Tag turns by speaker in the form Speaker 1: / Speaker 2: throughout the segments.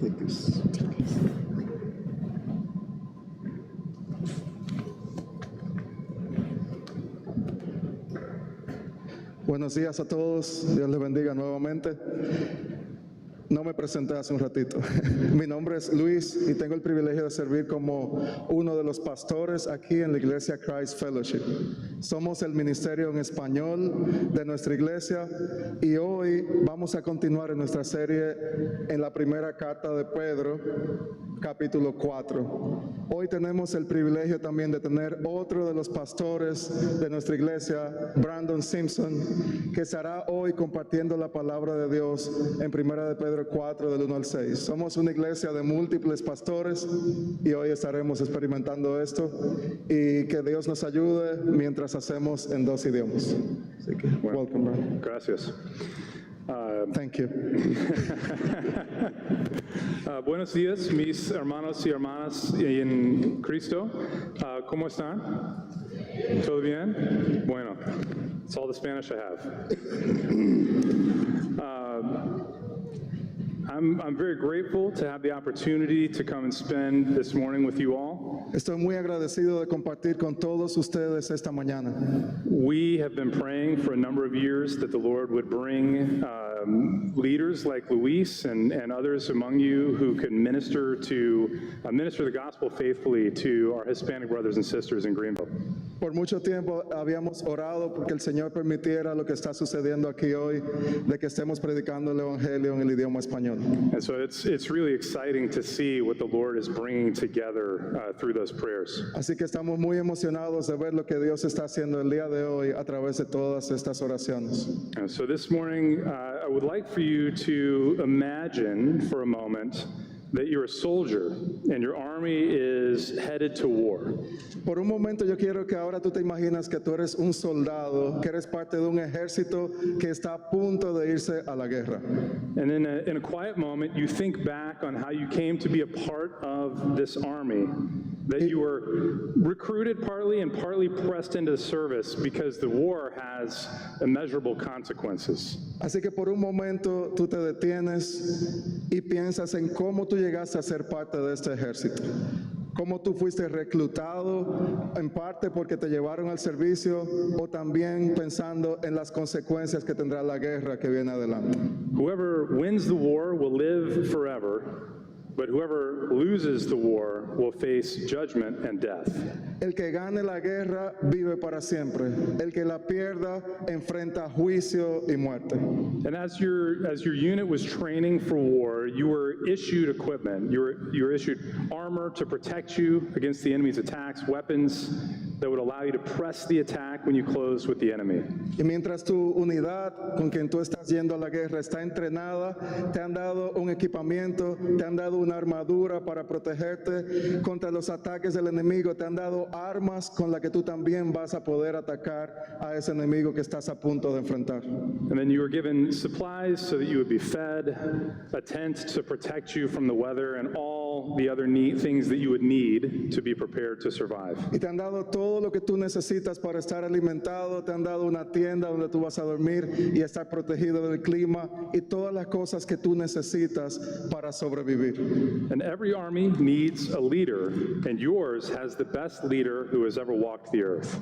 Speaker 1: Take this. Buenos días a todos, Dios les bendiga nuevamente. No me presenté hace un ratito. Mi nombre es Luis y tengo el privilegio de servir como uno de los pastores aquí en la iglesia Christ Fellowship. Somos el ministerio en español de nuestra iglesia y hoy vamos a continuar en nuestra serie en la primera carta de Pedro, capítulo 4. Hoy tenemos el privilegio también de tener otro de los pastores de nuestra iglesia, Brandon Simpson, que estará hoy compartiendo la palabra de Dios en primera de Pedro 4 del 1 al 6. Somos una iglesia de múltiples pastores y hoy estaremos experimentando esto y que Dios nos ayude mientras hacemos en dos idiomas. Así que, welcome, Brandon.
Speaker 2: Gracias.
Speaker 1: Thank you.
Speaker 2: Buenos días, mis hermanos y hermanas en Cristo. ¿Cómo están? ¿Todo bien? Bueno, it's all the Spanish I have. I'm very grateful to have the opportunity to come and spend this morning with you all.
Speaker 1: Estoy muy agradecido de compartir con todos ustedes esta mañana.
Speaker 2: We have been praying for a number of years that the Lord would bring leaders like Luis and others among you who can minister the gospel faithfully to our Hispanic brothers and sisters in Greenville.
Speaker 1: Por mucho tiempo habíamos orado porque el Señor permitiera lo que está sucediendo aquí hoy, de que estemos predicando el Evangelio en el idioma español.
Speaker 2: And so it's really exciting to see what the Lord is bringing together through those prayers.
Speaker 1: Así que estamos muy emocionados de ver lo que Dios está haciendo el día de hoy a través de todas estas oraciones.
Speaker 2: And so this morning, I would like for you to imagine for a moment that you're a soldier and your army is headed to war.
Speaker 1: Por un momento yo quiero que ahora tú te imaginas que tú eres un soldado, que eres parte de un ejército que está a punto de irse a la guerra.
Speaker 2: And in a quiet moment, you think back on how you came to be a part of this army, that you were recruited partly and partly pressed into service because the war has immeasurable consequences.
Speaker 1: Así que por un momento tú te detienes y piensas en cómo tú llegaste a ser parte de este ejército. Cómo tú fuiste reclutado, en parte porque te llevaron al servicio o también pensando en las consecuencias que tendrá la guerra que viene adelante.
Speaker 2: Whoever wins the war will live forever, but whoever loses the war will face judgment and death.
Speaker 1: El que gane la guerra vive para siempre. El que la pierda enfrenta juicio y muerte.
Speaker 2: And as your unit was training for war, you were issued equipment. You were issued armor to protect you against the enemy's attacks, weapons that would allow you to press the attack when you closed with the enemy.
Speaker 1: Y mientras tu unidad con quien tú estás yendo a la guerra está entrenada, te han dado un equipamiento, te han dado una armadura para protegerte contra los ataques del enemigo, te han dado armas con las que tú también vas a poder atacar a ese enemigo que estás a punto de enfrentar.
Speaker 2: And then you were given supplies so that you would be fed, a tent to protect you from the weather, and all the other neat things that you would need to be prepared to survive.
Speaker 1: Y te han dado todo lo que tú necesitas para estar alimentado, te han dado una tienda donde tú vas a dormir y estar protegido del clima y todas las cosas que tú necesitas para sobrevivir.
Speaker 2: And every army needs a leader, and yours has the best leader who has ever walked the earth.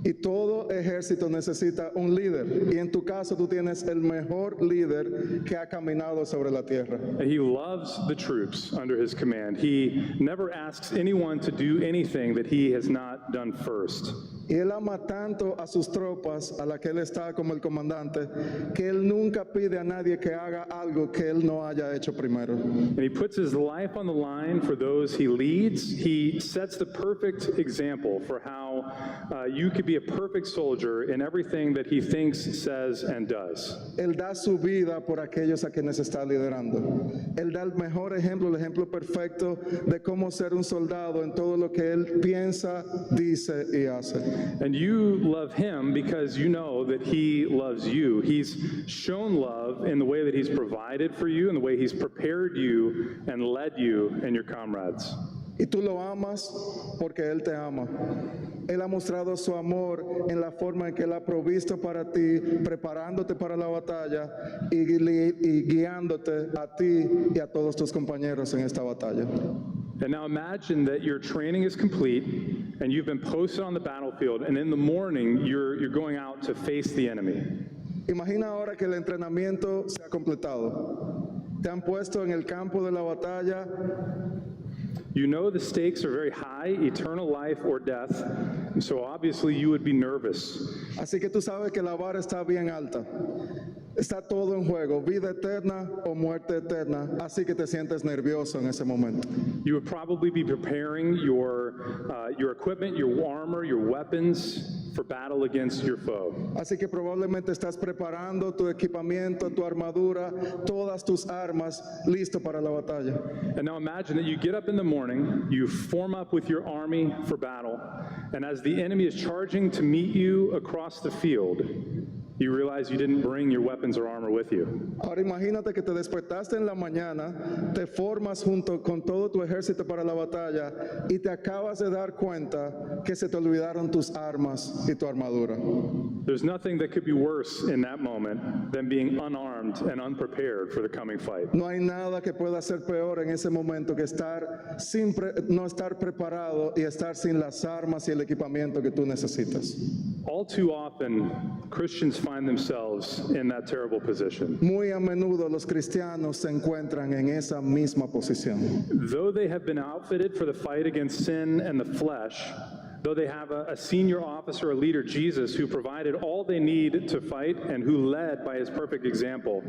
Speaker 1: Y todo ejército necesita un líder. Y en tu caso tú tienes el mejor líder que ha caminado sobre la tierra.
Speaker 2: And he loves the troops under his command. He never asks anyone to do anything that he has not done first.
Speaker 1: Y él ama tanto a sus tropas, a la que él está como el comandante, que él nunca pide a nadie que haga algo que él no haya hecho primero.
Speaker 2: And he puts his life on the line for those he leads. He sets the perfect example for how you could be a perfect soldier in everything that he thinks, says, and does.
Speaker 1: Él da su vida por aquellos a quienes está liderando. Él da el mejor ejemplo, el ejemplo perfecto de cómo ser un soldado en todo lo que él piensa, dice y hace.
Speaker 2: And you love him because you know that he loves you. He's shown love in the way that he's provided for you, in the way he's prepared you and led you and your comrades.
Speaker 1: Y tú lo amas porque Él te ama. Él ha mostrado su amor en la forma en que Él ha provisto para ti, preparándote para la batalla y guiándote a ti y a todos tus compañeros en esta batalla.
Speaker 2: And now imagine that your training is complete and you've been posted on the battlefield, and in the morning you're going out to face the enemy.
Speaker 1: Imagina ahora que el entrenamiento se ha completado. Te han puesto en el campo de la batalla.
Speaker 2: You know the stakes are very high, eternal life or death, so obviously you would be nervous.
Speaker 1: Así que tú sabes que la vara está bien alta. Está todo en juego, vida eterna o muerte eterna. Así que te sientes nervioso en ese momento.
Speaker 2: You would probably be preparing your equipment, your armor, your weapons for battle against your foe.
Speaker 1: Así que probablemente estás preparando tu equipamiento, tu armadura, todas tus armas, listo para la batalla.
Speaker 2: And now imagine that you get up in the morning, you form up with your army for battle, and as the enemy is charging to meet you across the field, you realize you didn't bring your weapons or armor with you.
Speaker 1: Ahora imagínate que te despertaste en la mañana, te formas junto con todo tu ejército para la batalla y te acabas de dar cuenta que se te olvidaron tus armas y tu armadura.
Speaker 2: There's nothing that could be worse in that moment than being unarmed and unprepared for the coming fight.
Speaker 1: No hay nada que pueda ser peor en ese momento que no estar preparado y estar sin las armas y el equipamiento que tú necesitas.
Speaker 2: All too often, Christians find themselves in that terrible position.
Speaker 1: Muy a menudo los cristianos se encuentran en esa misma posición.
Speaker 2: Though they have been outfitted for the fight against sin and the flesh, though they have a senior officer, a leader, Jesus, who provided all they need to fight and who led by his perfect example,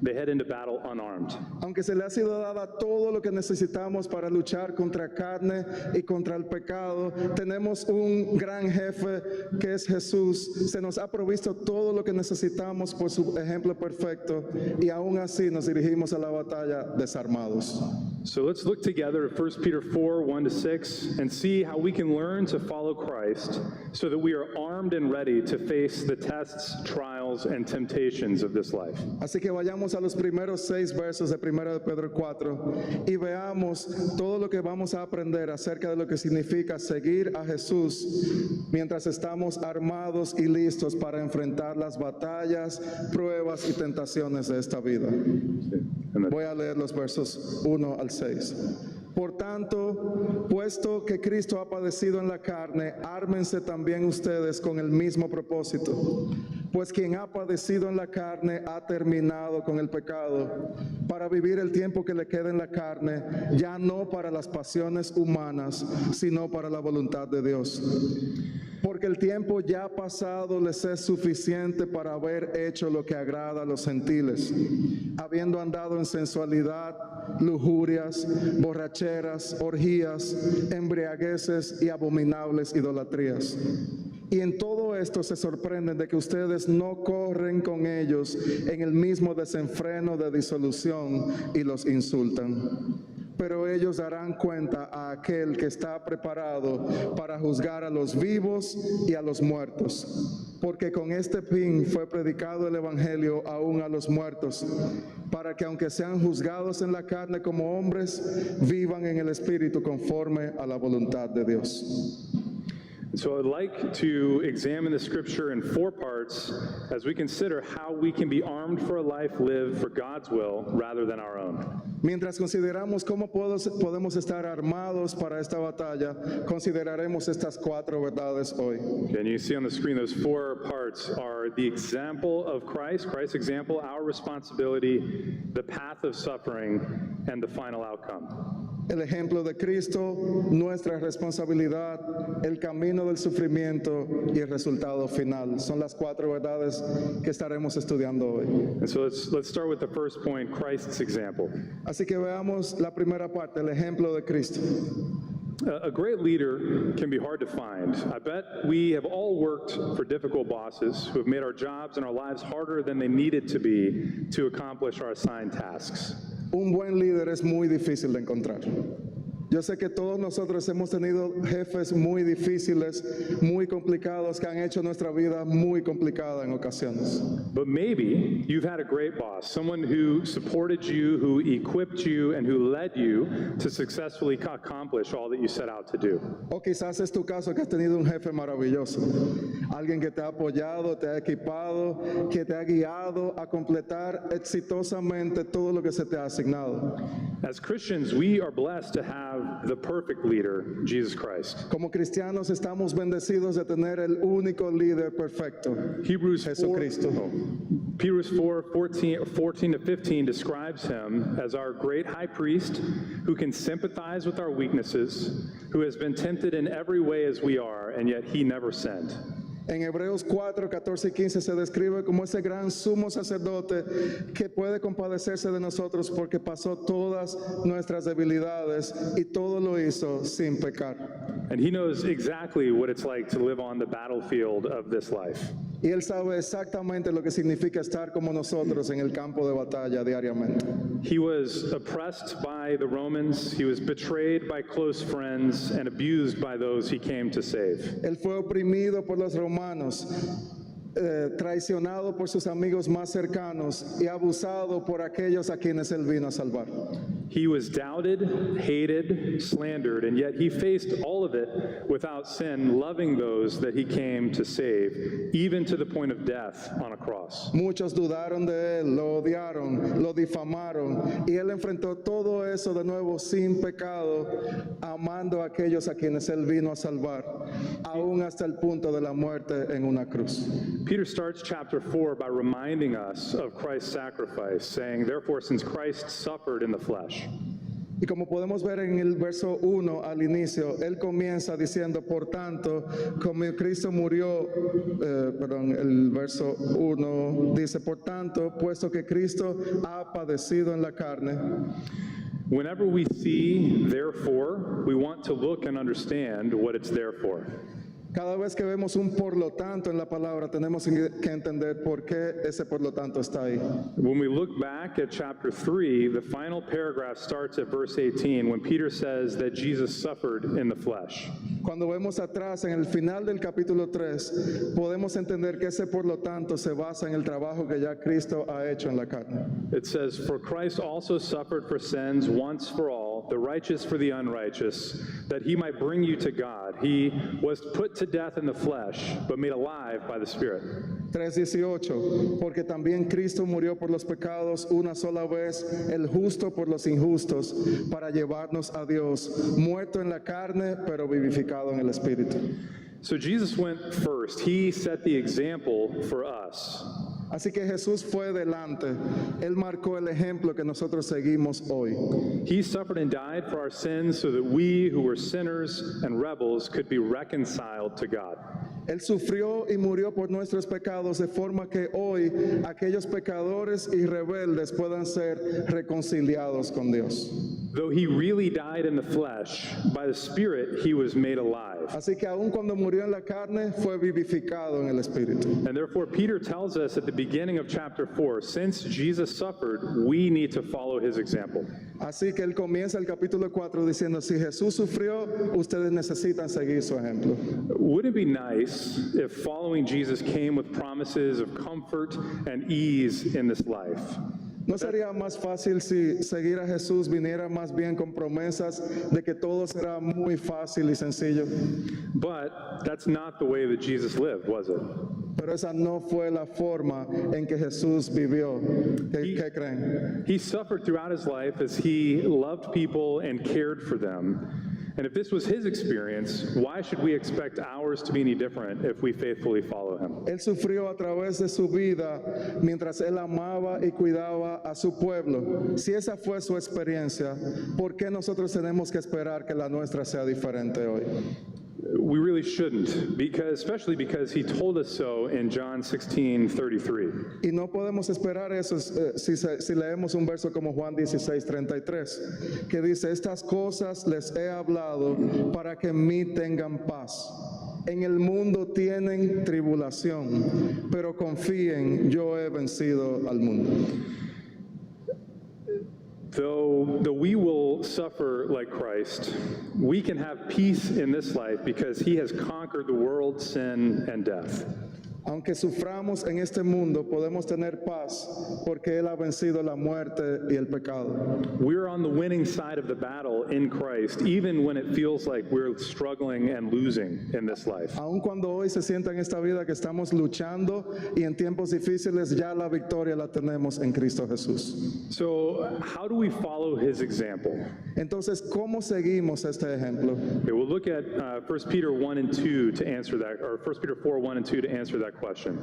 Speaker 2: they head into battle unarmed.
Speaker 1: Aunque se le ha sido dada todo lo que necesitamos para luchar contra carne y contra el pecado, tenemos un gran jefe que es Jesús. Se nos ha provisto todo lo que necesitamos por su ejemplo perfecto y aún así nos dirigimos a la batalla desarmados.
Speaker 2: So let's look together at 1 Peter 4, 1-6, and see how we can learn to follow Christ so that we are armed and ready to face the tests, trials, and temptations of this life.
Speaker 1: Así que vayamos a los primeros 6 versos de 1 de Pedro 4 y veamos todo lo que vamos a aprender acerca de lo que significa seguir a Jesús mientras estamos armados y listos para enfrentar las batallas, pruebas y tentaciones de esta vida. Voy a leer los versos 1 al 6. Por tanto, puesto que Cristo ha padecido en la carne, ármense también ustedes con el mismo propósito. Pues quien ha padecido en la carne ha terminado con el pecado, para vivir el tiempo que le queda en la carne, ya no para las pasiones humanas, sino para la voluntad de Dios. Porque el tiempo ya pasado les es suficiente para haber hecho lo que agrada a los gentiles, habiendo andado en sensualidad, lujurias, borracheras, orgías, embriagueces y abominables idolatrías. Y en todo esto se sorprenden de que ustedes no corren con ellos en el mismo desenfreno de disolución y los insultan. Pero ellos darán cuenta a aquel que está preparado para juzgar a los vivos y a los muertos. Porque con este fin fue predicado el Evangelio aún a los muertos, para que aunque sean juzgados en la carne como hombres, vivan en el Espíritu conforme a la voluntad de Dios.
Speaker 2: So I'd like to examine the scripture in 4 parts as we consider how we can be armed for a life lived for God's will rather than our own.
Speaker 1: Mientras consideramos cómo podemos estar armados para esta batalla, consideraremos estas 4 verdades hoy.
Speaker 2: And you see on the screen those 4 parts are the example of Christ, Christ's example, our responsibility, the path of suffering, and the final outcome.
Speaker 1: El ejemplo de Cristo, nuestra responsabilidad, el camino del sufrimiento y el resultado final. Son las 4 verdades que estaremos estudiando hoy.
Speaker 2: And so let's start with the first point, Christ's example.
Speaker 1: Así que veamos la primera parte, el ejemplo de Cristo.
Speaker 2: A great leader can be hard to find. I bet we have all worked for difficult bosses who have made our jobs and our lives harder than they needed to be to accomplish our assigned tasks.
Speaker 1: Un buen líder es muy difícil de encontrar. Yo sé que todos nosotros hemos tenido jefes muy difíciles, muy complicados, que han hecho nuestra vida muy complicada en ocasiones.
Speaker 2: But maybe you've had a great boss, someone who supported you, who equipped you, and who led you to successfully accomplish all that you set out to do.
Speaker 1: O quizás es tu caso que has tenido un jefe maravilloso, alguien que te ha apoyado, te ha equipado, que te ha guiado a completar exitosamente todo lo que se te ha asignado.
Speaker 2: As Christians, we are blessed to have the perfect leader, Jesus Christ.
Speaker 1: Como cristianos estamos bendecidos de tener el único líder perfecto,
Speaker 2: Hebrews 4,
Speaker 1: Jesucristo.
Speaker 2: Hebrews 4:14 to 15 describes him as our great high priest who can sympathize with our weaknesses, who has been tempted in every way as we are, and yet he never sinned.
Speaker 1: En Hebreos 4, 14 y 15 se describe como ese gran sumo sacerdote que puede compadecerse de nosotros porque pasó todas nuestras debilidades y todo lo hizo sin pecar.
Speaker 2: And he knows exactly what it's like to live on the battlefield of this life.
Speaker 1: Y Él sabe exactamente lo que significa estar como nosotros en el campo de batalla diariamente.
Speaker 2: He was oppressed by the Romans, he was betrayed by close friends, and abused by those he came to save.
Speaker 1: Él fue oprimido por los romanos, traicionado por sus amigos más cercanos y abusado por aquellos a quienes Él vino a salvar.
Speaker 2: He was doubted, hated, slandered, and yet he faced all of it without sin, loving those that he came to save, even to the point of death on a cross.
Speaker 1: Muchos dudaron de Él, lo odiaron, lo difamaron, y Él enfrentó todo eso de nuevo sin pecado, amando a aquellos a quienes Él vino a salvar, aún hasta el punto de la muerte en una cruz.
Speaker 2: Peter starts chapter 4 by reminding us of Christ's sacrifice, saying, "Therefore, since Christ suffered in the flesh."
Speaker 1: Y como podemos ver en el verso 1 al inicio, Él comienza diciendo, por tanto, como Cristo murió, el verso 1 dice, por tanto, puesto que Cristo ha padecido en la carne.
Speaker 2: Whenever we see therefore, we want to look and understand what it's there for.
Speaker 1: Cada vez que vemos un por lo tanto en la palabra, tenemos que entender por qué ese por lo tanto está ahí.
Speaker 2: When we look back at chapter 3, the final paragraph starts at verse 18 when Peter says that Jesus suffered in the flesh.
Speaker 1: Cuando vemos atrás en el final del capítulo 3, podemos entender que ese por lo tanto se basa en el trabajo que ya Cristo ha hecho en la carne.
Speaker 2: It says, "For Christ also suffered for sins once for all, the righteous for the unrighteous, that he might bring you to God. He was put to death in the flesh, but made alive by the Spirit."
Speaker 1: 3:18, porque también Cristo murió por los pecados una sola vez, el justo por los injustos, para llevarnos a Dios, muerto en la carne, pero vivificado en el Espíritu.
Speaker 2: So Jesus went first. He set the example for us.
Speaker 1: Así que Jesús fue delante, Él marcó el ejemplo que nosotros seguimos hoy.
Speaker 2: He suffered and died for our sins so that we who were sinners and rebels could be reconciled to God.
Speaker 1: Él sufrió y murió por nuestros pecados de forma que hoy aquellos pecadores y rebeldes puedan ser reconciliados con Dios.
Speaker 2: Though he really died in the flesh, by the Spirit he was made alive.
Speaker 1: Así que aun cuando murió en la carne, fue vivificado en el Espíritu.
Speaker 2: And therefore Peter tells us at the beginning of chapter 4, since Jesus suffered, we need to follow his example.
Speaker 1: Así que él comienza el capítulo 4 diciendo, si Jesús sufrió, ustedes necesitan seguir su ejemplo.
Speaker 2: Wouldn't it be nice if following Jesus came with promises of comfort and ease in this life?
Speaker 1: ¿No sería más fácil si seguir a Jesús viniera más bien con promesas de que todo será muy fácil y sencillo?
Speaker 2: But that's not the way that Jesus lived, was it?
Speaker 1: Pero esa no fue la forma en que Jesús vivió. ¿Qué creen?
Speaker 2: He suffered throughout his life as he loved people and cared for them. And if this was his experience, why should we expect ours to be any different if we faithfully follow him?
Speaker 1: Él sufrió a través de su vida mientras él amaba y cuidaba a su pueblo. Si esa fue su experiencia, ¿por qué nosotros tenemos que esperar que la nuestra sea diferente hoy?
Speaker 2: We really shouldn't, especially because he told us so in John 16:33.
Speaker 1: Y no podemos esperar eso si leemos un verso como Juan 16:33, que dice, estas cosas les he hablado para que en mí tengan paz. En el mundo tienen tribulación, pero confíen, yo he vencido al mundo.
Speaker 2: Though we will suffer like Christ, we can have peace in this life because he has conquered the world, sin, and death.
Speaker 1: Aunque suframos en este mundo, podemos tener paz porque Él ha vencido la muerte y el pecado.
Speaker 2: We're on the winning side of the battle in Christ, even when it feels like we're struggling and losing in this life.
Speaker 1: Aun cuando hoy se sienta en esta vida que estamos luchando y en tiempos difíciles, ya la victoria la tenemos en Cristo Jesús.
Speaker 2: So how do we follow his example?
Speaker 1: Entonces, ¿cómo seguimos este ejemplo?
Speaker 2: Okay, we'll look at 1 Peter 1 and 2 to answer that, or 1 Peter 4, 1 and 2 to answer that question.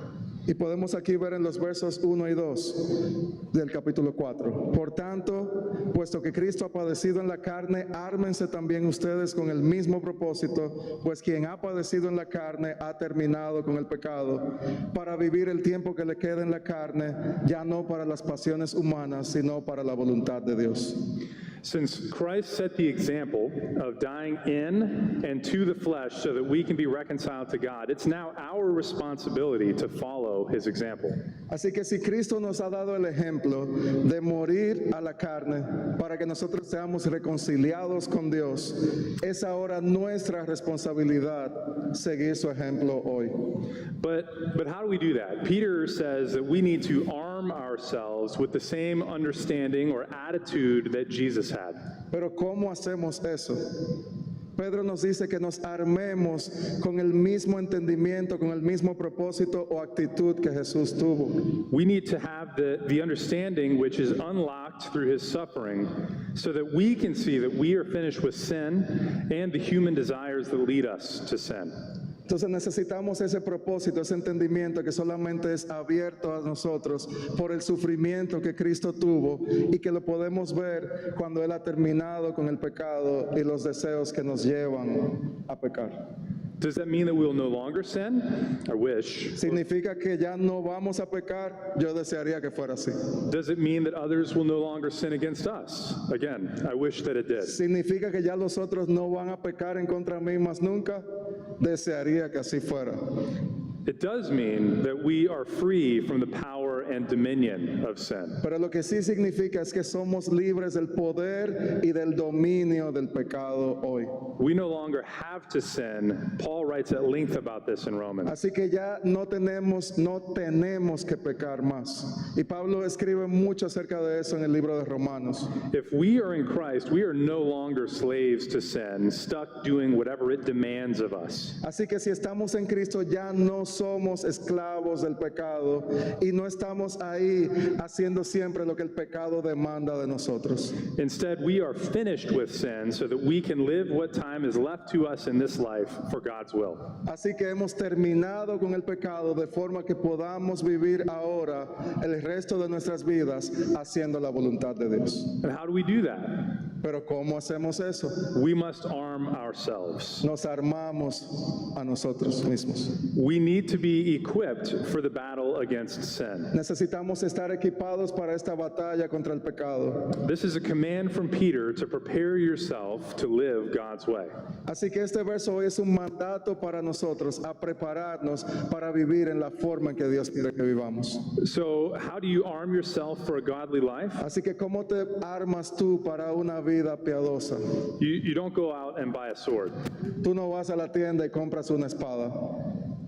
Speaker 1: Y podemos aquí ver en los versos 1 y 2 del capítulo 4. Por tanto, puesto que Cristo ha padecido en la carne, ármense también ustedes con el mismo propósito, pues quien ha padecido en la carne ha terminado con el pecado, para vivir el tiempo que le queda en la carne, ya no para las pasiones humanas, sino para la voluntad de Dios.
Speaker 2: Since Christ set the example of dying in and to the flesh so that we can be reconciled to God, it's now our responsibility to follow his example.
Speaker 1: Así que si Cristo nos ha dado el ejemplo de morir a la carne para que nosotros seamos reconciliados con Dios, es ahora nuestra responsabilidad seguir su ejemplo hoy.
Speaker 2: But how do we do that? Peter says that we need to arm ourselves with the same understanding or attitude that Jesus had.
Speaker 1: Pero ¿cómo hacemos eso? Pedro nos dice que nos armemos con el mismo entendimiento, con el mismo propósito o actitud que Jesús tuvo.
Speaker 2: We need to have the understanding which is unlocked through his suffering so that we can see that we are finished with sin and the human desires that lead us to sin.
Speaker 1: Entonces necesitamos ese propósito, ese entendimiento que solamente es abierto a nosotros por el sufrimiento que Cristo tuvo y que lo podemos ver cuando Él ha terminado con el pecado y los deseos que nos llevan a pecar.
Speaker 2: Does that mean that we will no longer sin? I wish.
Speaker 1: ¿Significa que ya no vamos a pecar? Yo desearía que fuera así.
Speaker 2: Does it mean that others will no longer sin against us? Again, I wish that it did.
Speaker 1: ¿Significa que ya los otros no van a pecar en contra mí más nunca? Desearía que así fuera.
Speaker 2: It does mean that we are free from the power and dominion of sin.
Speaker 1: Pero lo que sí significa es que somos libres del poder y del dominio del pecado hoy.
Speaker 2: We no longer have to sin. Paul writes at length about this in Romans.
Speaker 1: Así que ya no tenemos que pecar más. Y Pablo escribe mucho acerca de eso en el libro de Romanos.
Speaker 2: If we are in Christ, we are no longer slaves to sin, stuck doing whatever it demands of us.
Speaker 1: Así que si estamos en Cristo ya no somos esclavos del pecado y no estamos ahí haciendo siempre lo que el pecado demanda de nosotros.
Speaker 2: Instead, we are finished with sin so that we can live what time is left to us in this life for God's will.
Speaker 1: Así que hemos terminado con el pecado de forma que podamos vivir ahora el resto de nuestras vidas haciendo la voluntad de Dios.
Speaker 2: And how do we do that?
Speaker 1: Pero ¿cómo hacemos eso?
Speaker 2: We must arm ourselves.
Speaker 1: Nos armamos a nosotros mismos.
Speaker 2: We need to be equipped for the battle against sin.
Speaker 1: Necesitamos estar equipados para esta batalla contra el pecado.
Speaker 2: This is a command from Peter to prepare yourself to live God's way.
Speaker 1: Así que este verso hoy es un mandato para nosotros a prepararnos para vivir en la forma en que Dios quiere que vivamos.
Speaker 2: So, how do you arm yourself for a godly life?
Speaker 1: Así que ¿cómo te armas tú para una vida piadosa?
Speaker 2: You don't go out and buy a sword.
Speaker 1: Tú no vas a la tienda y compras una espada.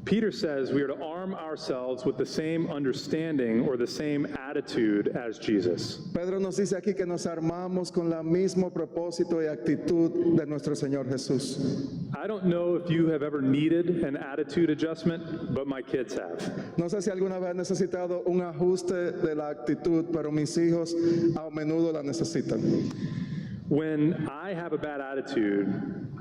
Speaker 2: Peter says we are to arm ourselves with the same understanding or the same attitude as Jesus.
Speaker 1: Pedro nos dice aquí que nos armamos con el mismo propósito y actitud de nuestro Señor Jesús.
Speaker 2: I don't know if you have ever needed an attitude adjustment, but my kids have.
Speaker 1: No sé si alguna vez han necesitado un ajuste de la actitud, pero mis hijos a menudo la necesitan.
Speaker 2: When I have a bad attitude,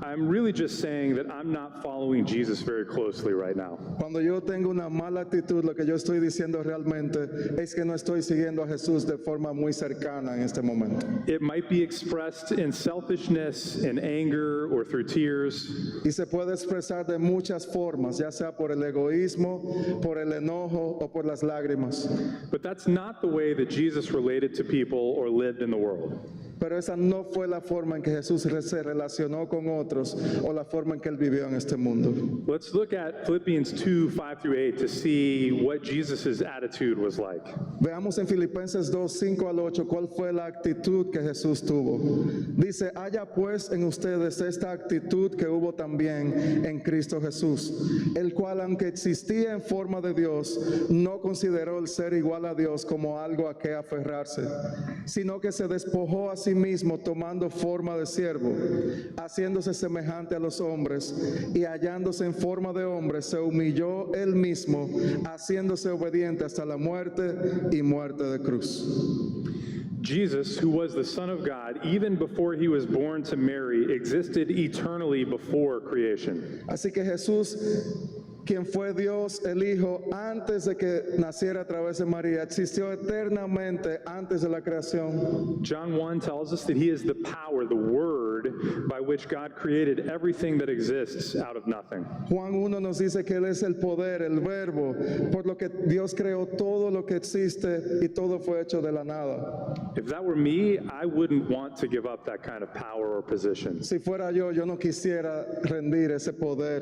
Speaker 2: I'm really just saying that I'm not following Jesus very closely right now.
Speaker 1: Cuando yo tengo una mala actitud, lo que yo estoy diciendo realmente es que no estoy siguiendo a Jesús de forma muy cercana en este momento.
Speaker 2: It might be expressed in selfishness, in anger, or through tears.
Speaker 1: Y se puede expresar de muchas formas, ya sea por el egoísmo, por el enojo o por las lágrimas.
Speaker 2: But that's not the way that Jesus related to people or lived in the world.
Speaker 1: Pero esa no fue la forma en que Jesús se relacionó con otros o la forma en que él vivió en este mundo.
Speaker 2: Let's look at Philippians 2, 5 through 8 to see what Jesus' attitude was like.
Speaker 1: Veamos en Filipenses 2, 5 al 8 cuál fue la actitud que Jesús tuvo. Dice, haya pues en ustedes esta actitud que hubo también en Cristo Jesús, el cual aunque existía en forma de Dios, no consideró el ser igual a Dios como algo a que aferrarse, sino que se despojó a sí mismo tomando forma de siervo, haciéndose semejante a los hombres y hallándose en forma de hombre, se humilló él mismo, haciéndose obediente hasta la muerte y muerte de cruz.
Speaker 2: Jesus, who was the Son of God, even before he was born to Mary, existed eternally before creation.
Speaker 1: Así que Jesús, quien fue Dios, el Hijo, antes de que naciera a través de María, existió eternamente antes de la creación.
Speaker 2: John 1 tells us that he is the power, the word, by which God created everything that exists out of nothing.
Speaker 1: Juan 1 nos dice que Él es el poder, el verbo, por lo que Dios creó todo lo que existe y todo fue hecho de la nada.
Speaker 2: If that were me, I wouldn't want to give up that kind of power or position.
Speaker 1: Si fuera yo no quisiera rendir ese poder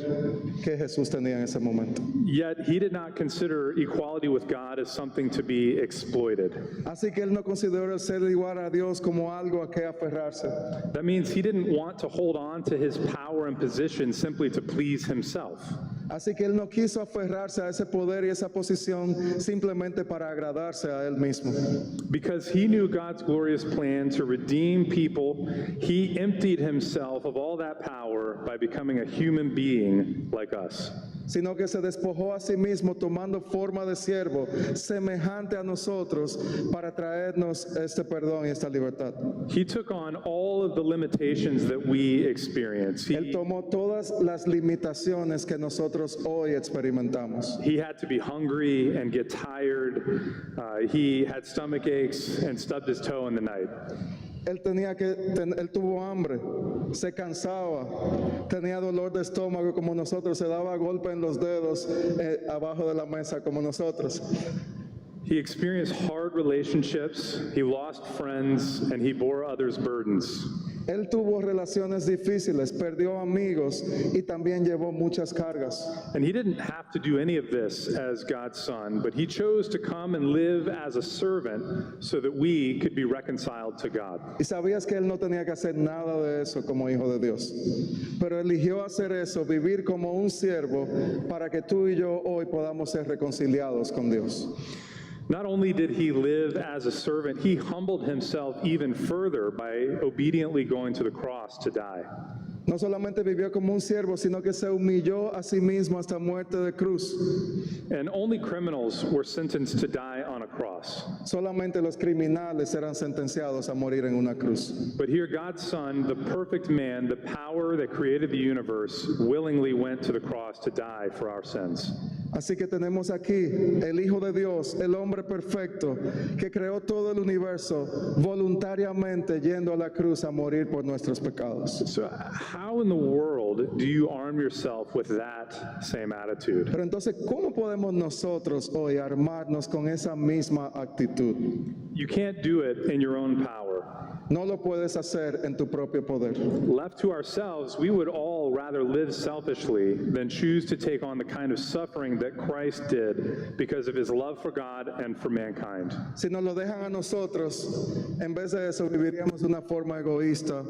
Speaker 1: que Jesús tenía en ese momento.
Speaker 2: Yet he did not consider equality with God as something to be exploited.
Speaker 1: Así que Él no consideró el ser igual a Dios como algo a que aferrarse.
Speaker 2: That means he didn't want to hold on to his power and position simply to please himself.
Speaker 1: Así que Él no quiso aferrarse a ese poder y esa posición simplemente para agradarse a Él mismo.
Speaker 2: Because he knew God's glorious plan to redeem people, he emptied himself of all that power by becoming a human being like us.
Speaker 1: Sino que se despojó a sí mismo tomando forma de siervo, semejante a nosotros, para traernos este perdón y esta libertad.
Speaker 2: He took on all of the limitations that we experience.
Speaker 1: Él tomó todas las limitaciones que nosotros hoy experimentamos.
Speaker 2: He had to be hungry and get tired. He had stomach aches and stubbed his toe in the night.
Speaker 1: Él tuvo hambre, se cansaba, tenía dolor de estómago como nosotros, se daba golpe en los dedos abajo de la mesa como nosotros.
Speaker 2: He experienced hard relationships, he lost friends, and he bore others' burdens.
Speaker 1: Él tuvo relaciones difíciles, perdió amigos y también llevó muchas cargas.
Speaker 2: And he didn't have to do any of this as God's son, but he chose to come and live as a servant so that we could be reconciled to God.
Speaker 1: Y sabías que él no tenía que hacer nada de eso como hijo de Dios, pero eligió hacer eso, vivir como un siervo para que tú y yo hoy podamos ser reconciliados con Dios.
Speaker 2: Not only did he live as a servant, he humbled himself even further by obediently going to the cross to die.
Speaker 1: No solamente vivió como un siervo, sino que se humilló a sí mismo hasta muerte de cruz.
Speaker 2: And only criminals were sentenced to die on a cross.
Speaker 1: Solamente los criminales eran sentenciados a morir en una cruz.
Speaker 2: But here God's Son, the perfect man, the power that created the universe, willingly went to the cross to die for our sins.
Speaker 1: Así que tenemos aquí el Hijo de Dios, el hombre perfecto, que creó todo el universo, voluntariamente yendo a la cruz a morir por nuestros pecados.
Speaker 2: So how in the world do you arm yourself with that same attitude?
Speaker 1: Pero entonces, ¿cómo podemos nosotros hoy armarnos con esa misma actitud?
Speaker 2: You can't do it in your own power.
Speaker 1: No lo puedes hacer en tu propio poder.
Speaker 2: Left to ourselves, we would all rather live selfishly than choose to take on the kind of suffering that Christ did because of his love for God and for mankind.
Speaker 1: Si nos lo dejan a nosotros, en vez de eso viviríamos de una forma egoísta,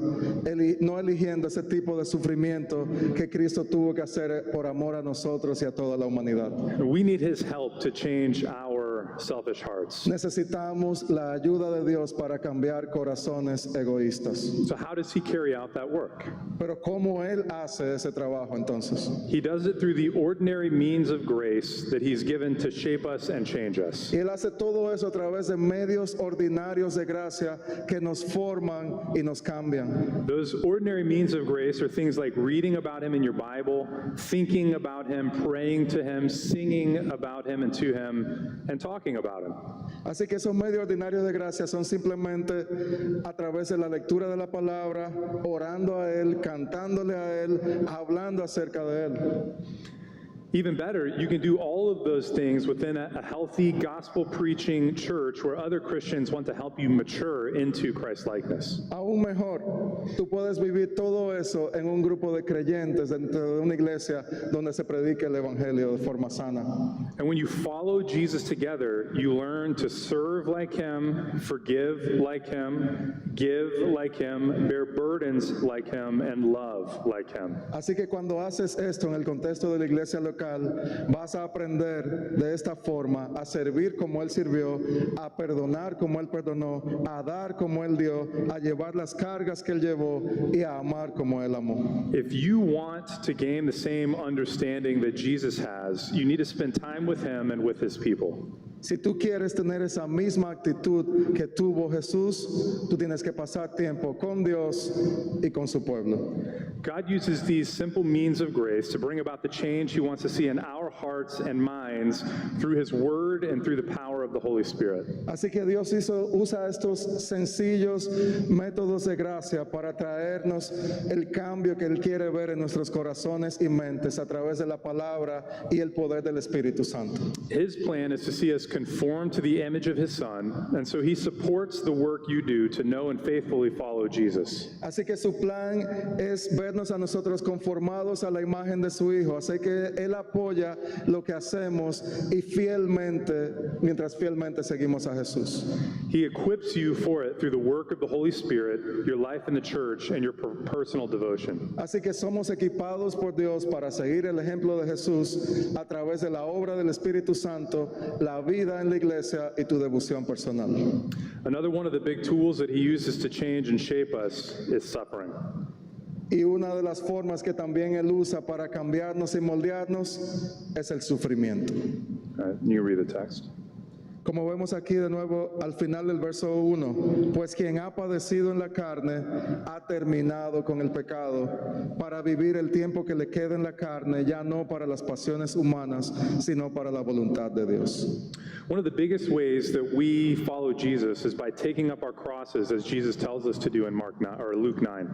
Speaker 1: no eligiendo ese tipo de sufrimiento que Cristo tuvo que hacer por amor a nosotros y a toda la humanidad.
Speaker 2: We need his help to change our selfish hearts.
Speaker 1: Necesitamos la ayuda de Dios para cambiar corazones egoístas.
Speaker 2: So how does he carry out that work?
Speaker 1: Pero ¿cómo Él hace ese trabajo entonces?
Speaker 2: He does it through the ordinary means of grace that he's given to shape us and change us.
Speaker 1: Y Él hace todo eso a través de medios ordinarios de gracia que nos forman y nos cambian.
Speaker 2: Those ordinary means of grace are things like reading about him in your Bible, thinking about him, praying to him, singing about him and to him, and talking about him.
Speaker 1: Así que esos medios ordinarios de gracia son simplemente a través de la lectura de la palabra, orando a Él, cantándole a Él, hablando acerca de Él.
Speaker 2: Even better, you can do all of those things within a healthy gospel-preaching church where other Christians want to help you mature into Christ-likeness.
Speaker 1: Aún mejor, tú puedes vivir todo eso en un grupo de creyentes dentro de una iglesia donde se predique el evangelio de forma sana.
Speaker 2: And when you follow Jesus together, you learn to serve like him, forgive like him, give like him, bear burdens like him, and love like him.
Speaker 1: Así que cuando haces esto en el contexto de la iglesia local, vas a aprender de esta forma a servir como Él sirvió, a perdonar como Él perdonó, a dar como Él dio, a llevar las cargas que Él llevó y a amar como Él amó.
Speaker 2: If you want to gain the same understanding that Jesus has, you need to spend time with him and with his people.
Speaker 1: Si tú quieres tener esa misma actitud que tuvo Jesús, tú tienes que pasar tiempo con Dios y con su pueblo.
Speaker 2: God uses these simple means of grace to bring about the change he wants to see in our hearts and minds through his word and through the power of the Holy Spirit.
Speaker 1: Así que Dios usa estos sencillos métodos de gracia para traernos el cambio que Él quiere ver en nuestros corazones y mentes a través de la palabra y el poder del Espíritu Santo.
Speaker 2: His plan is to see us conform to the image of his Son, and so he supports the work you do to know and faithfully follow Jesus.
Speaker 1: Así que su plan es vernos a nosotros conformados a la imagen de su Hijo. Así que Él apoya lo que hacemos y mientras fielmente seguimos a Jesús.
Speaker 2: He equips you for it through the work of the Holy Spirit, your life in the church, and your personal devotion.
Speaker 1: Así que somos equipados por Dios para seguir el ejemplo de Jesús a través de la obra del Espíritu Santo, la vida en la iglesia y tu devoción personal.
Speaker 2: Another one of the big tools that he uses to change and shape us is suffering.
Speaker 1: Y una de las formas que también Él usa para cambiarnos y moldearnos es el sufrimiento.
Speaker 2: You read the text.
Speaker 1: Como vemos aquí de nuevo al final del verso 1, pues quien ha padecido en la carne ha terminado con el pecado para vivir el tiempo que le queda en la carne, ya no para las pasiones humanas, sino para la voluntad de Dios.
Speaker 2: One of the biggest ways that we follow Jesus is by taking up our crosses, as Jesus tells us to do in Luke 9.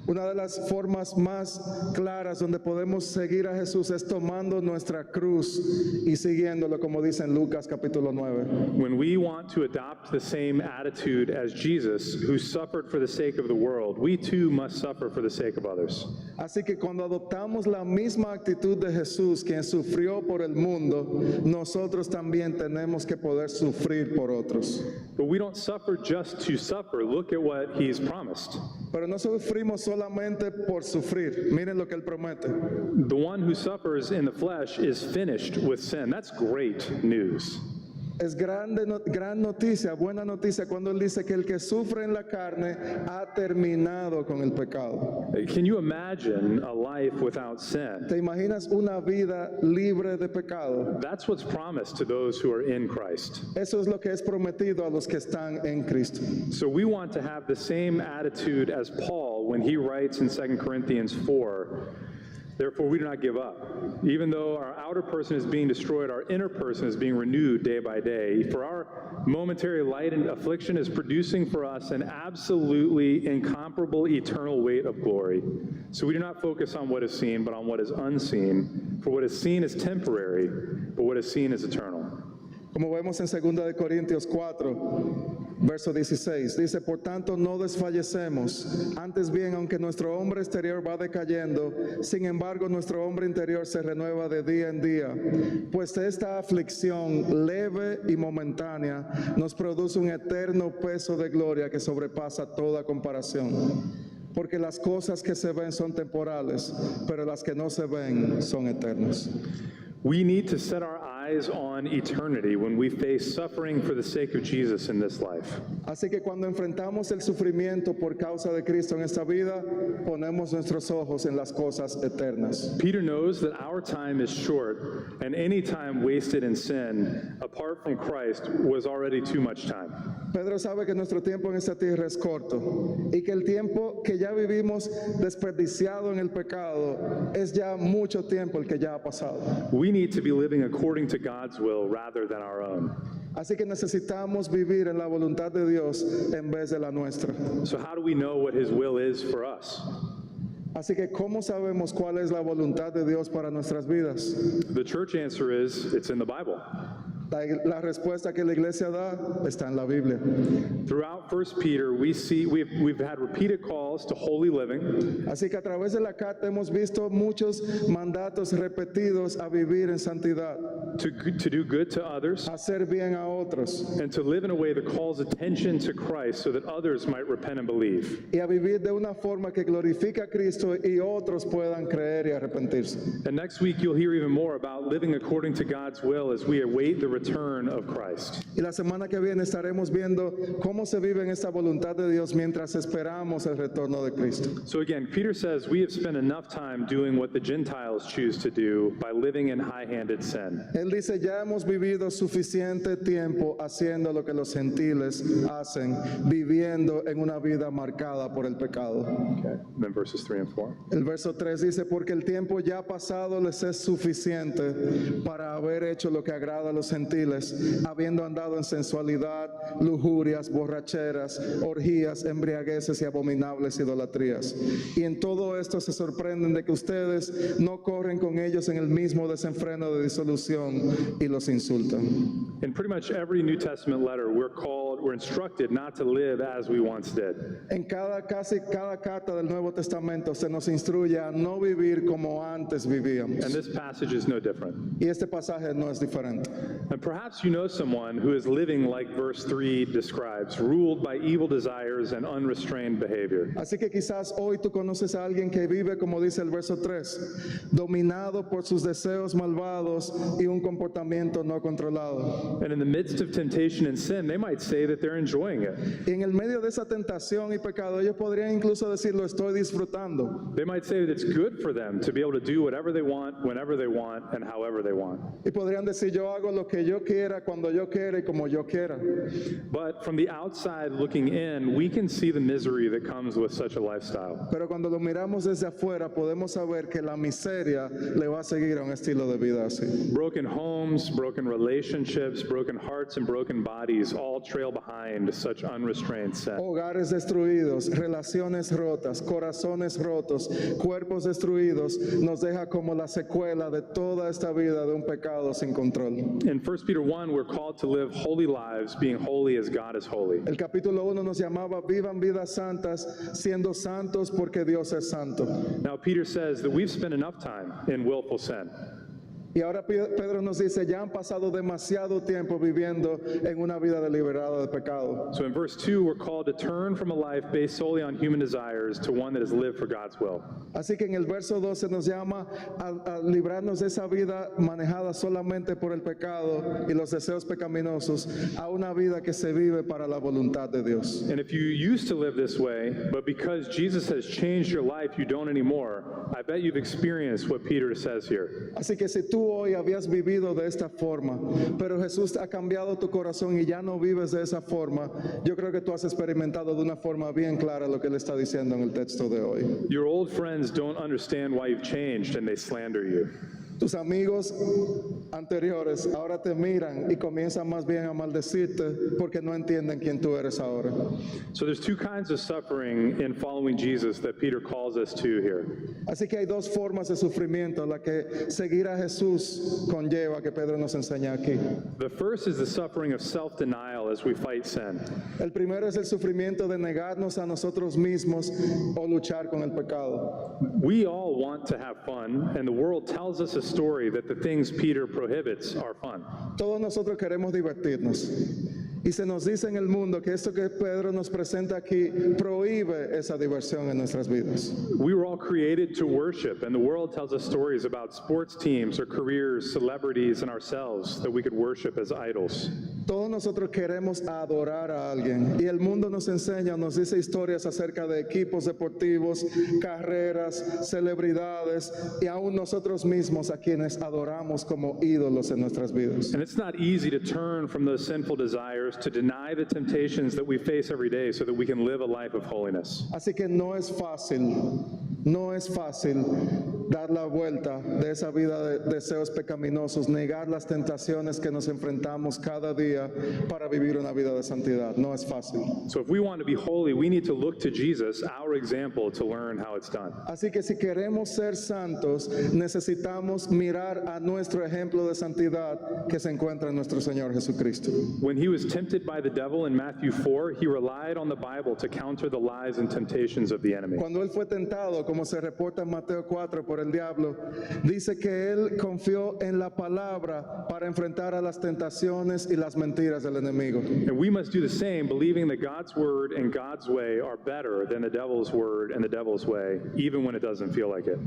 Speaker 1: Una de las formas más claras donde podemos seguir a Jesús es tomando nuestra cruz y siguiéndolo, como dice en Lucas capítulo 9.
Speaker 2: When we want to adopt the same attitude as Jesus, who suffered for the sake of the world, we too must suffer for the sake of others.
Speaker 1: Así que cuando adoptamos la misma actitud de Jesús, quien sufrió por el mundo, nosotros también tenemos que poder sufrir por otros.
Speaker 2: But we don't suffer just to suffer. Look at what he's promised.
Speaker 1: Pero no sufrimos solamente por sufrir. Miren lo que Él promete.
Speaker 2: The one who suffers in the flesh is finished with sin. That's great news.
Speaker 1: Es gran noticia, buena noticia cuando Él dice que el que sufre en la carne ha terminado con el pecado.
Speaker 2: Can you imagine a life without sin?
Speaker 1: ¿Te imaginas una vida libre de pecado?
Speaker 2: That's what's promised to those who are in Christ.
Speaker 1: Eso es lo que es prometido a los que están en Cristo.
Speaker 2: So we want to have the same attitude as Paul when he writes in 2 Corinthians 4. Therefore, we do not give up. Even though our outer person is being destroyed, our inner person is being renewed day by day. For our momentary light and affliction is producing for us an absolutely incomparable eternal weight of glory. So we do not focus on what is seen, but on what is unseen. For what is seen is temporary, but what is seen is eternal.
Speaker 1: Como vemos en 2 de Corintios 4, verso 16, dice, por tanto no desfallecemos, antes bien, aunque nuestro hombre exterior va decayendo, sin embargo nuestro hombre interior se renueva de día en día, pues esta aflicción leve y momentánea nos produce un eterno peso de gloria que sobrepasa toda comparación. Porque las cosas que se ven son temporales, pero las que no se ven son eternas.
Speaker 2: We need to set our eyes on eternity when we face suffering for the sake of Jesus in this life.
Speaker 1: Así que cuando enfrentamos el sufrimiento por causa de Cristo en esta vida, ponemos nuestros ojos en las cosas eternas.
Speaker 2: Peter knows that our time is short, and any time wasted in sin, apart from Christ, was already too much time.
Speaker 1: Pedro sabe que nuestro tiempo en esta tierra es corto y que el tiempo que ya vivimos desperdiciado en el pecado es ya mucho tiempo el que ya ha pasado.
Speaker 2: We need to be living according to God's will rather than our own.
Speaker 1: Así que necesitamos vivir en la voluntad de Dios en vez de la nuestra.
Speaker 2: So how do we know what his will is for us?
Speaker 1: Así que, ¿cómo sabemos cuál es la voluntad de Dios para nuestras vidas?
Speaker 2: The church answer is, it's in the Bible.
Speaker 1: La respuesta que la iglesia da está en la Biblia.
Speaker 2: Throughout 1 Peter, we've had repeated calls to holy living,
Speaker 1: Así que a través de la carta hemos visto muchos mandatos repetidos a vivir en santidad,
Speaker 2: to do good to others,
Speaker 1: a hacer bien a otros
Speaker 2: and to live in a way that calls attention to Christ so that others might repent and believe.
Speaker 1: y a vivir de una forma que glorifica a Cristo y otros puedan creer y arrepentirse.
Speaker 2: And next week, you'll hear even more about living according to God's will as we await the return of Christ.
Speaker 1: Y la semana que viene estaremos viendo cómo se vive en esta voluntad de Dios mientras esperamos el retorno de Cristo.
Speaker 2: So again, Peter says we have spent enough time doing what the Gentiles choose to do by living in high-handed sin.
Speaker 1: Él dice, ya hemos vivido suficiente tiempo haciendo lo que los gentiles hacen, viviendo en una vida marcada por el pecado.
Speaker 2: Okay. And then verses 3 and 4.
Speaker 1: El verso 3 dice, porque el tiempo ya pasado les es suficiente para haber hecho lo que agrada a los gentiles, habiendo andado en sensualidad, lujurias, borracheras, orgías, embriagueces y abominables idolatrías. Y en todo esto se sorprenden de que ustedes no corren con ellos en el mismo desenfreno de disolución y los insultan.
Speaker 2: In pretty much every New Testament letter, we're instructed not to live as we once did.
Speaker 1: En casi cada carta del Nuevo Testamento se nos instruye a no vivir como antes vivíamos.
Speaker 2: And this passage is no different.
Speaker 1: Y este pasaje no es diferente.
Speaker 2: And perhaps you know someone who is living like verse 3 describes, ruled by evil desires and unrestrained behavior.
Speaker 1: Así que quizás hoy tú conoces a alguien que vive, como dice el verso 3, dominado por sus deseos malvados y un comportamiento no controlado.
Speaker 2: And in the midst of temptation and sin, they might say that they're enjoying it.
Speaker 1: Y en el medio de esa tentación y pecado, ellos podrían incluso decir, lo estoy disfrutando.
Speaker 2: They might say that it's good for them to be able to do whatever they want, whenever they want, and however they want.
Speaker 1: Y podrían decir, yo hago lo que yo quiera, cuando yo quiera y como yo quiera.
Speaker 2: But from the outside looking in, we can see the misery that comes with such a lifestyle.
Speaker 1: Pero cuando lo miramos desde afuera, podemos saber que la miseria le va a seguir a un estilo de vida así.
Speaker 2: Broken homes, broken relationships, broken hearts, and broken bodies all trail behind such unrestrained sin.
Speaker 1: Hogares destruidos, relaciones rotas, corazones rotos, cuerpos destruidos, nos deja como la secuela de toda esta vida de un pecado sin control.
Speaker 2: In 1 Peter 1, we're called to live holy lives, being holy as God is holy.
Speaker 1: El capítulo 1 nos llamaba vivan vidas santas, siendo santos porque Dios es santo.
Speaker 2: Now, Peter says that we've spent enough time in willful sin.
Speaker 1: Y ahora Pedro nos dice, ya han pasado demasiado tiempo viviendo en una vida deliberada de pecado.
Speaker 2: So in verse 2, we're called to turn from a life based solely on human desires to one that is lived for God's will.
Speaker 1: Así que en el verso 12 nos llama a librarnos de esa vida manejada solamente por el pecado y los deseos pecaminosos a una vida que se vive para la voluntad de Dios.
Speaker 2: And if you used to live this way, but because Jesus has changed your life, you don't anymore, I bet you've experienced what Peter says here.
Speaker 1: Así que si tú hoy habías vivido de esta forma, pero Jesús ha cambiado tu corazón y ya no vives de esa forma, yo creo que tú has experimentado de una forma bien clara lo que él está diciendo en el texto de hoy.
Speaker 2: Your old friends don't understand why you've changed and they slander you.
Speaker 1: Tus amigos anteriores ahora te miran y comienzan más bien a maldecirte porque no entienden quién tú eres ahora.
Speaker 2: So there's two kinds of suffering in following Jesus that Peter calls us to here.
Speaker 1: Así que hay dos formas de sufrimiento, la que seguir a Jesús conlleva, que Pedro nos enseña aquí.
Speaker 2: The first is the suffering of self-denial as we fight sin.
Speaker 1: El primero es el sufrimiento de negarnos a nosotros mismos o luchar con el pecado.
Speaker 2: We all want to have fun, and the world tells us a story that the things Peter prohibits are fun.
Speaker 1: Todos nosotros queremos divertirnos. Y se nos dice en el mundo que esto que Pedro nos presenta aquí prohíbe esa diversión en nuestras vidas.
Speaker 2: We were all created to worship, and the world tells us stories about sports teams or careers, celebrities, and ourselves that we could worship as idols.
Speaker 1: Todos nosotros queremos adorar a alguien y el mundo nos enseña, nos dice historias acerca de equipos deportivos, carreras, celebridades y aún nosotros mismos a quienes adoramos como ídolos en nuestras vidas.
Speaker 2: And it's not easy to turn from those sinful desires, to deny the temptations that we face every day so that we can live a life of holiness.
Speaker 1: Así que no es fácil dar la vuelta de esa vida de deseos pecaminosos, negar las tentaciones que nos enfrentamos cada día para vivir una vida de santidad. No es fácil.
Speaker 2: So if we want to be holy, we need to look to Jesus, our example, to learn how it's it's done.
Speaker 1: Así que si queremos ser santos, necesitamos mirar a nuestro ejemplo de santidad que se encuentra en nuestro Señor Jesucristo.
Speaker 2: When he was tempted by the devil in Matthew 4, he relied on the Bible to counter the lies and temptations of the enemy.
Speaker 1: Cuando él fue tentado, como se reporta en Mateo 4 por el diablo, dice que él confió en la palabra para enfrentar a las tentaciones y las mentiras del enemigo.
Speaker 2: And we must do the same, believing that God's word and God's way are better than the devil's word and the devil's way, even when it doesn't feel like it.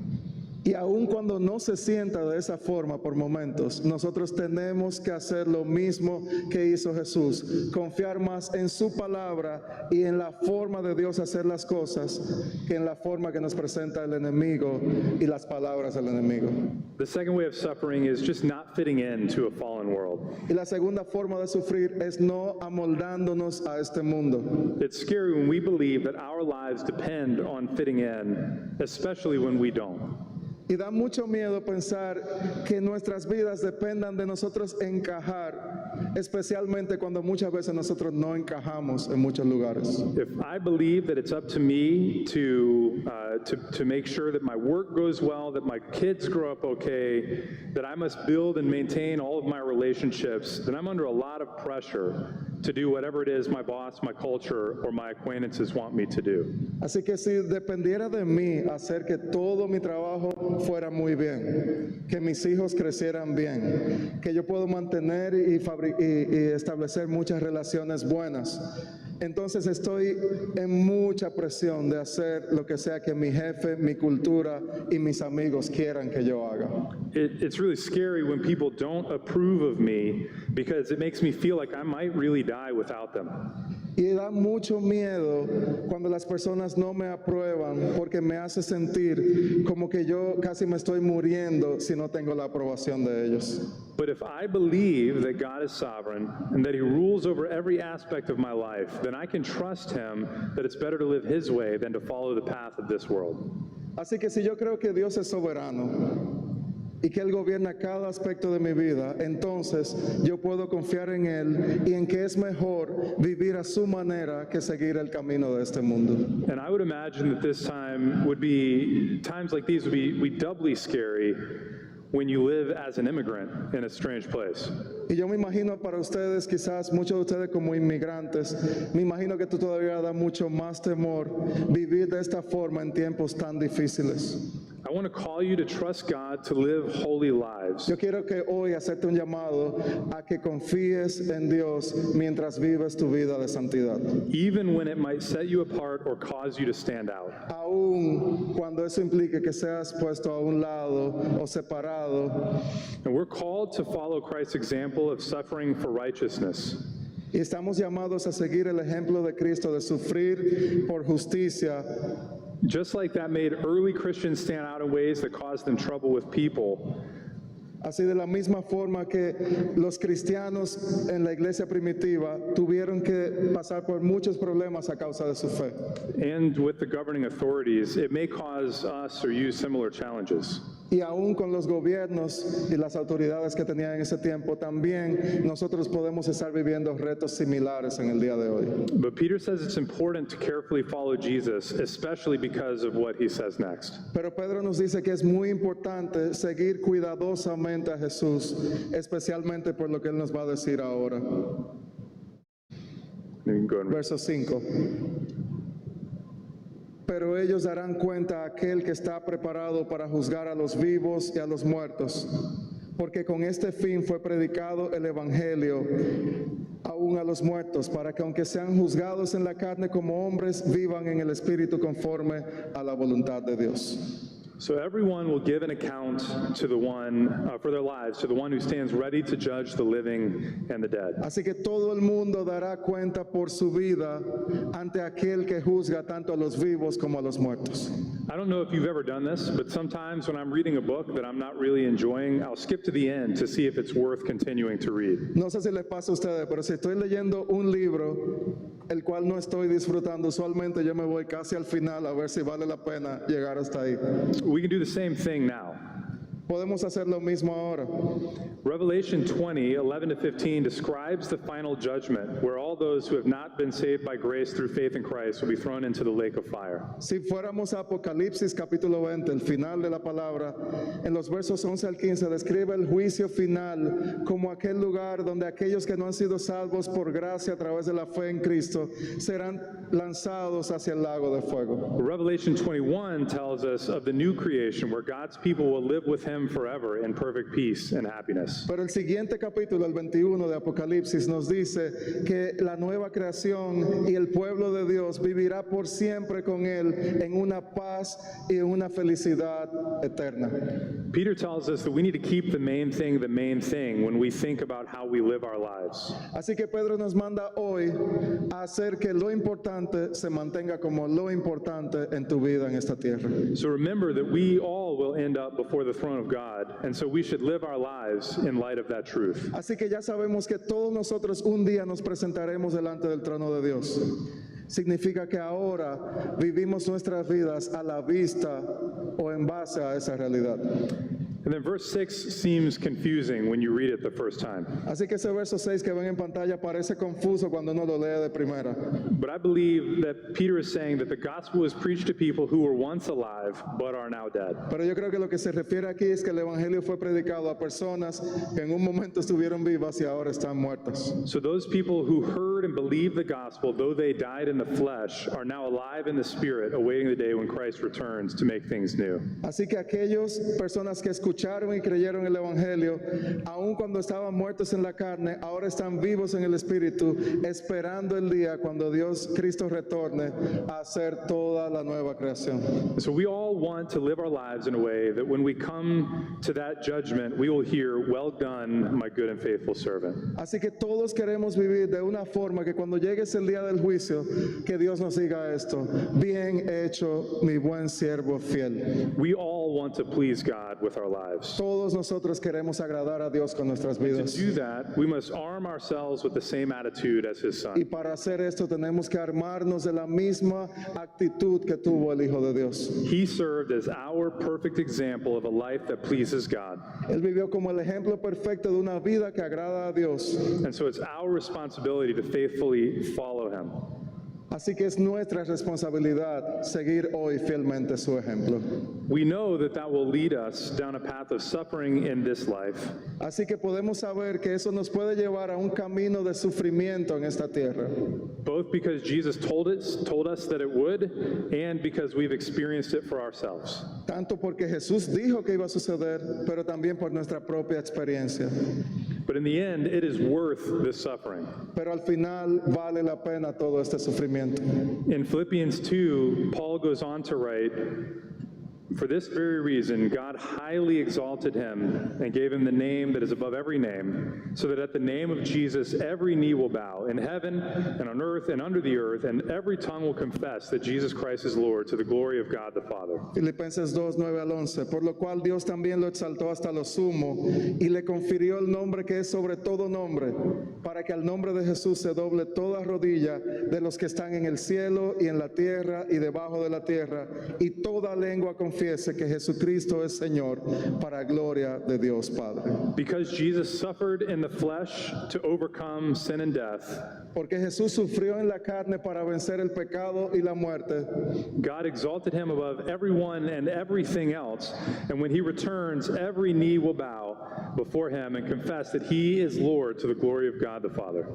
Speaker 1: Y aun cuando no se sienta de esa forma por momentos, nosotros tenemos que hacer lo mismo que hizo Jesús, confiar más en su palabra y en la forma de Dios hacer las cosas que en la forma que nos presenta el enemigo y las palabras del enemigo.
Speaker 2: The second way of suffering is just not fitting into a fallen world.
Speaker 1: Y la segunda forma de sufrir es no amoldándonos a este mundo.
Speaker 2: It's scary when we believe that our lives depend on fitting in, especially when we don't.
Speaker 1: Y da mucho miedo pensar que nuestras vidas dependan de nosotros encajar, especialmente cuando muchas veces nosotros no encajamos en muchos lugares.
Speaker 2: If I believe that it's up to me to make sure that my work goes well, that my kids grow up okay, that I must build and maintain all of my relationships, then I'm under a lot of pressure to do whatever it is my boss, my culture, or my acquaintances want me to do.
Speaker 1: Así que si dependiera de mí hacer que todo mi trabajo fuera muy bien, que mis hijos crecieran bien, que yo puedo mantener y establecer muchas relaciones buenas, entonces estoy en mucha presión de hacer lo que sea que mi jefe, mi cultura y mis amigos quieran que yo haga.
Speaker 2: It's really scary when people don't approve of me because it makes me feel like I might really die without them.
Speaker 1: Y da mucho miedo cuando las personas no me aprueban porque me hace sentir como que yo casi me estoy muriendo si no tengo la aprobación de ellos.
Speaker 2: But if I believe that God is sovereign and that he rules over every aspect of my life, then I can trust him that it's better to live his way than to follow the path of this world.
Speaker 1: Así que si yo creo que Dios es soberano y que Él gobierna cada aspecto de mi vida, entonces yo puedo confiar en Él y en que es mejor vivir a su manera que seguir el camino de este mundo.
Speaker 2: And I would imagine that this time would be, times like these would be doubly scary when you live as an immigrant in a strange place.
Speaker 1: Y yo me imagino para ustedes, quizás muchos de ustedes como inmigrantes, me imagino que tú todavía da mucho más temor vivir de esta forma en tiempos tan difíciles.
Speaker 2: I want to call you to trust God to live holy lives.
Speaker 1: Yo quiero que hoy hacerte un llamado a que confíes en Dios mientras vives tu vida de santidad.
Speaker 2: Even when it might set you apart or cause you to stand out.
Speaker 1: Aún cuando eso implique que seas puesto a un lado o separado.
Speaker 2: And we're called to follow Christ's example of suffering for righteousness.
Speaker 1: Y estamos llamados a seguir el ejemplo de Cristo de sufrir por justicia.
Speaker 2: Just like that made early Christians stand out in ways that caused them trouble with people.
Speaker 1: Así de la misma forma que los cristianos en la iglesia primitiva tuvieron que pasar por muchos problemas a causa de su fe.
Speaker 2: And with the governing authorities, it may cause us or you similar challenges.
Speaker 1: Y aún con los gobiernos y las autoridades que tenían en ese tiempo, también nosotros podemos estar viviendo retos similares en el día de hoy.
Speaker 2: But Peter says it's important to carefully follow Jesus, especially because of what he says next.
Speaker 1: Pero Pedro nos dice que es muy importante seguir cuidadosamente a Jesús, especialmente por lo que él nos va a decir ahora.
Speaker 2: You can go and read.
Speaker 1: Verso 5. Pero ellos darán cuenta a aquel que está preparado para juzgar a los vivos y a los muertos, porque con este fin fue predicado el Evangelio aún a los muertos, para que aunque sean juzgados en la carne como hombres, vivan en el Espíritu conforme a la voluntad de Dios.
Speaker 2: So everyone will give an account to the one, for their lives, to the one who stands ready to judge the living and the dead.
Speaker 1: Así que todo el mundo dará cuenta por su vida ante aquel que juzga tanto a los vivos como a los muertos.
Speaker 2: I don't know if you've ever done this, but sometimes when I'm reading a book that I'm not really enjoying, I'll skip to the end to see if it's worth continuing to read.
Speaker 1: No sé si les pasa a ustedes, pero si estoy leyendo un libro el cual no estoy disfrutando, usualmente yo me voy casi al final a ver si vale la pena llegar hasta ahí.
Speaker 2: We can do the same thing now.
Speaker 1: Podemos hacer lo mismo ahora.
Speaker 2: Revelation 20:11-15 describes the final judgment, where all those who have not been saved by grace through faith in Christ will be thrown into the lake of fire.
Speaker 1: Si fuéramos a Apocalipsis capítulo 20, el final de la palabra, en los versos 11 al 15 describe el juicio final como aquel lugar donde aquellos que no han sido salvos por gracia a través de la fe en Cristo serán lanzados hacia el lago de fuego.
Speaker 2: Revelation 21 tells us of the new creation, where God's people will live with him forever in perfect peace and happiness.
Speaker 1: Pero el siguiente capítulo, el 21 de Apocalipsis, nos dice que la nueva creación y el pueblo de Dios vivirá por siempre con Él en una paz y en una felicidad eterna.
Speaker 2: Peter tells us that we need to keep the main thing when we think about how we live our lives.
Speaker 1: Así que Pedro nos manda hoy a hacer que lo importante se mantenga como lo importante en tu vida en esta tierra.
Speaker 2: So remember that we all will end up before the throne of God, and so we should live our lives in light of that truth.
Speaker 1: Así que ya sabemos que todos nosotros un día nos presentaremos delante del trono de Dios. Significa que ahora vivimos nuestras vidas a la vista o en base a esa realidad.
Speaker 2: And then verse 6 seems confusing when you read it the first time.
Speaker 1: Así que ese verso 6 que ven en pantalla parece confuso cuando uno lo lee de primera.
Speaker 2: But I believe that Peter is saying that the gospel was preached to people who were once alive but are now dead.
Speaker 1: Pero yo creo que lo que se refiere aquí es que el evangelio fue predicado a personas que en un momento estuvieron vivas y ahora están muertas.
Speaker 2: So those people who heard and believed the gospel, though they died in the flesh, are now alive in the spirit, awaiting the day when Christ returns to make things new.
Speaker 1: Así que aquellas personas que escucharon y creyeron el evangelio, aun cuando estaban muertos en la carne, ahora están vivos en el espíritu, esperando el día cuando Dios Cristo retorne a hacer toda la nueva creación.
Speaker 2: So we all want to live our lives in a way that when we come to that judgment, we will hear, "Well done, my good and faithful servant."
Speaker 1: Así que todos queremos vivir de una forma que cuando llegue ese día del juicio, que Dios nos diga esto: bien hecho, mi buen siervo fiel.
Speaker 2: We all want to please God with our lives.
Speaker 1: Todos nosotros queremos agradar a Dios con nuestras
Speaker 2: To
Speaker 1: vidas.
Speaker 2: do that, we must arm ourselves with the same attitude as his
Speaker 1: Y
Speaker 2: son.
Speaker 1: para hacer esto tenemos que armarnos de la misma actitud que tuvo el Hijo de Dios.
Speaker 2: He served as our perfect example of a life that pleases God.
Speaker 1: Él vivió como el ejemplo perfecto de una vida que agrada a Dios.
Speaker 2: And so it's our responsibility to faithfully follow him.
Speaker 1: Así que es nuestra responsabilidad seguir hoy fielmente su ejemplo.
Speaker 2: We know that that will lead us down a path of suffering in this life,
Speaker 1: Así que podemos saber que eso nos puede llevar a un camino de sufrimiento en esta tierra.
Speaker 2: both because Jesus told us that it would, and because we've experienced it for ourselves.
Speaker 1: Tanto porque Jesús dijo que iba a suceder, pero también por nuestra propia experiencia.
Speaker 2: But in the end, it is worth this suffering.
Speaker 1: Pero al final vale la pena todo este sufrimiento.
Speaker 2: In Philippians 2, Paul goes on to write, "For this very reason, God highly exalted him and gave him the name that is above every name, so that at the name of Jesus every knee will bow, in heaven and on earth and under the earth, and every tongue will confess that Jesus Christ is Lord, to the glory of God the Father."
Speaker 1: Filipenses 2, 9 al 11, por lo cual Dios también lo exaltó hasta lo sumo y le confirió el nombre que es sobre todo nombre, para que al nombre de Jesús se doble toda rodilla de los que están en el cielo y en la tierra y debajo de la tierra, y toda lengua confiese que Jesucristo es Señor, para gloria de Dios Padre.
Speaker 2: Because Jesus suffered in the flesh to overcome sin and death,
Speaker 1: Porque Jesús sufrió en la carne para vencer el pecado y la muerte,
Speaker 2: God exalted him above everyone and everything else, and when he returns, every knee will bow before him and confess that he is Lord, to the glory of God the Father.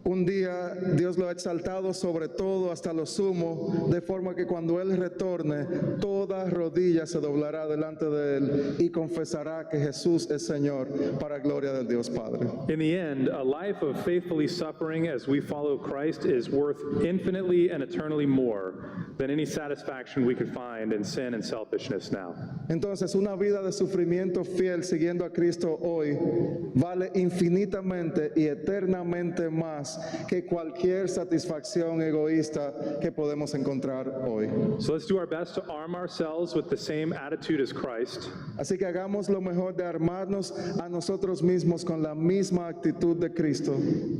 Speaker 1: un día Dios lo ha exaltado sobre todo hasta lo sumo, de forma que cuando Él retorne, toda rodilla se doblará delante de Él y confesará que Jesús es Señor, para gloria del Dios Padre.
Speaker 2: In the end, a life of faithfully suffering as we follow Christ is worth infinitely and eternally more than any satisfaction we could find in sin and selfishness now.
Speaker 1: Entonces, una vida de sufrimiento fiel siguiendo a Cristo hoy vale infinitamente y eternamente más que cualquier satisfacción egoísta que podemos encontrar hoy.
Speaker 2: So let's do our best to arm ourselves with the same attitude as Christ,
Speaker 1: Así que hagamos lo mejor de armarnos a nosotros mismos con la misma actitud de Cristo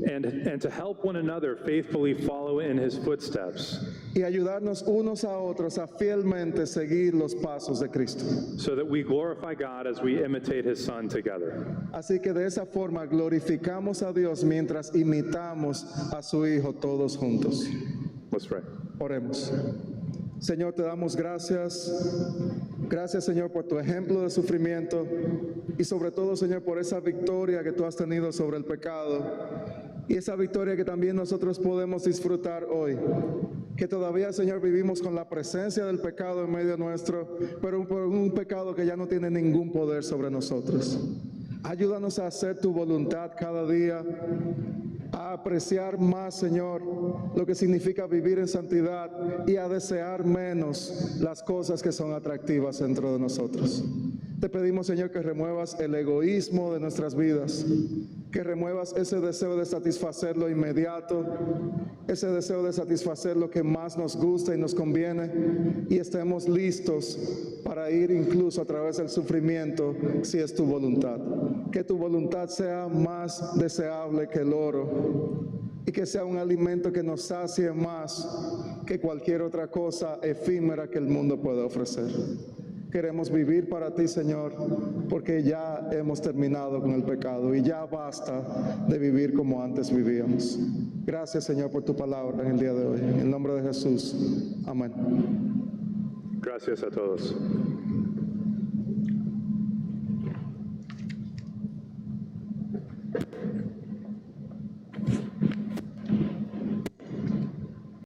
Speaker 2: and to help one another faithfully follow in his footsteps.
Speaker 1: y ayudarnos unos a otros a fielmente seguir los pasos de Cristo.
Speaker 2: so that we glorify God as we imitate his Son together.
Speaker 1: Así que de esa forma glorificamos a Dios mientras imitamos a su Hijo todos juntos.
Speaker 2: Let's pray.
Speaker 1: Oremos. Señor, te damos gracias. Gracias, Señor, por tu ejemplo de sufrimiento y sobre todo, Señor, por esa victoria que tú has tenido sobre el pecado y esa victoria que también nosotros podemos disfrutar hoy. Que todavía, Señor, vivimos con la presencia del pecado en medio nuestro, pero por un pecado que ya no tiene ningún poder sobre nosotros. Ayúdanos a hacer tu voluntad cada día, a apreciar más, Señor, lo que significa vivir en santidad y a desear menos las cosas que son atractivas dentro de nosotros. Te pedimos, Señor, que remuevas el egoísmo de nuestras vidas, que remuevas ese deseo de satisfacer lo inmediato, ese deseo de satisfacer lo que más nos gusta y nos conviene, y estemos listos para ir incluso a través del sufrimiento si es tu voluntad. Que tu voluntad sea más deseable que el oro y que sea un alimento que nos sacie más que cualquier otra cosa efímera que el mundo pueda ofrecer. Queremos vivir para ti, Señor, porque ya hemos terminado con el pecado y ya basta de vivir como antes vivíamos. Gracias, Señor, por tu palabra en el día de hoy. En el nombre de Jesús. Amén.
Speaker 2: Gracias a todos.